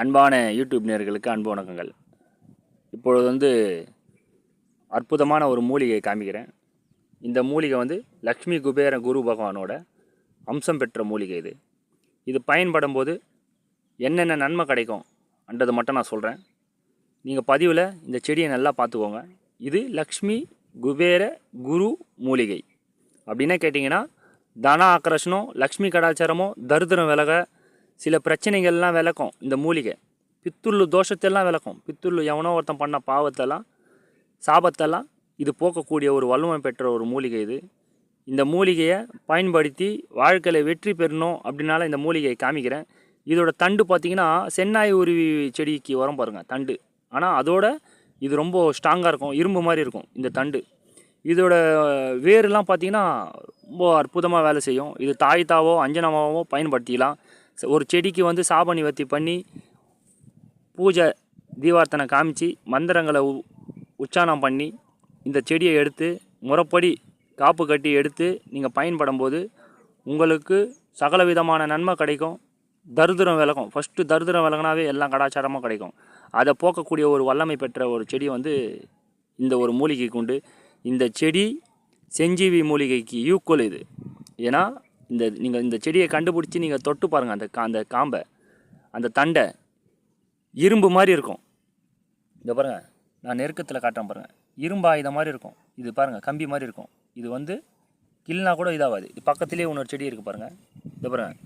அன்பான யூடியூப் நேயர்களுக்கு அன்பு வணக்கங்கள். இப்பொழுது அற்புதமான ஒரு மூலிகை காமிக்கிறேன். இந்த மூலிகை லக்ஷ்மி குபேர குரு பகவானோட அம்சம் பெற்ற மூலிகை இது. இது பயன்படும் போது என்னென்ன நன்மை கிடைக்கும் என்றதை மட்டும் நான் சொல்கிறேன். நீங்கள் பதிவில் இந்த செடியை நல்லா பார்த்துக்கோங்க. இது லக்ஷ்மி குபேர குரு மூலிகை. அப்படின்னா கேட்டிங்கன்னா தன ஆக்கர்ஷணம், லக்ஷ்மி கடாச்சாரமோ, தரித்திரம் விலக, சில பிரச்சனைகள்லாம் விளக்கும். இந்த மூலிகை பித்துள்ளு தோஷத்தெல்லாம் விளக்கும். பித்துள்ளு எவனோ ஒருத்தன் பண்ண பாவத்தெல்லாம், சாபத்தெல்லாம் இது போக்கக்கூடிய ஒரு வல்லமை பெற்ற ஒரு மூலிகை இது. இந்த மூலிகையை பயன்படுத்தி வாழ்க்கையில் வெற்றி பெறணும் அப்படின்னால இந்த மூலிகையை காமிக்கிறேன். இதோட தண்டு பார்த்திங்கன்னா சென்னாய் உருவி செடிக்கு வரும் பாருங்கள் தண்டு. ஆனால் அதோட இது ரொம்ப ஸ்ட்ராங்காக இருக்கும், இரும்பு மாதிரி இருக்கும் இந்த தண்டு. இதோட வேரெலாம் பார்த்திங்கன்னா ரொம்ப அற்புதமாக வேலை செய்யும். இது தாய்த்தாவோ அஞ்சனமாவோ பயன்படுத்திக்கலாம். ஒரு செடிக்கு சாப நிவர்த்தி பண்ணி பூஜை தீபார்த்தனை காமிச்சு மந்திரங்களை உச்சாரணம் பண்ணி இந்த செடியை எடுத்து முறைப்படி காப்பு கட்டி எடுத்து நீங்கள் பயன்படும் போது உங்களுக்கு சகல விதமான நன்மை கிடைக்கும். தரித்திரம் விலகும். ஃபஸ்ட்டு தரித்திரம் விலகினாவே எல்லாம் கடாச்சாரமாக கிடைக்கும். அதை போக்கக்கூடிய ஒரு வல்லமை பெற்ற ஒரு செடி இந்த ஒரு மூலிகைக்கு உண்டு. இந்த செடி செஞ்சீவி மூலிகைக்கு ஈக்குவல் இது. ஏன்னா நீங்கள் இந்த செடியை கண்டுபிடிச்சி நீங்கள் தொட்டு பாருங்கள். அந்த காம்பை, அந்த தண்டை இரும்பு மாதிரி இருக்கும். இதை பாருங்கள், நான் நெருக்கத்தில் காட்டுறேன் பாருங்கள். இரும்பு ஆயுதம் மாதிரி இருக்கும். இது பாருங்கள், கம்பி மாதிரி இருக்கும். இது கில்னா கூட இதாகாது. இது பக்கத்துலேயே இன்னொரு செடி இருக்குது பாருங்கள். இதை பாருங்கள்,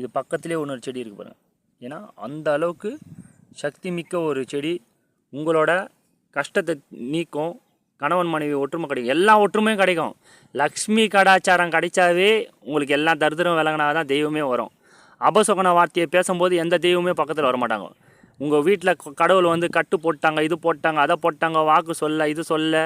இது பக்கத்துலேயே இன்னொரு செடி இருக்குது பாருங்கள். ஏன்னா அந்த அளவுக்கு சக்தி மிக்க ஒரு செடி. உங்களோட கஷ்டத்தை நீக்கும். கணவன் மனைவி ஒற்றுமை கிடைக்கும். எல்லா ஒற்றுமையும் கிடைக்கும். லக்ஷ்மி கடாச்சாரம் கிடைச்சாவே உங்களுக்கு எல்லாம் தரித்திரம் விலகினா தான் தெய்வமே வரும். அபசகுன வார்த்தையை பேசும்போது எந்த தெய்வமே பக்கத்தில் வரமாட்டாங்க. உங்கள் வீட்டில் கடவுள் கட்டு போட்டாங்க, இது போட்டாங்க, அதை போட்டாங்க, வாக்கு சொல்ல, இது சொல்ல,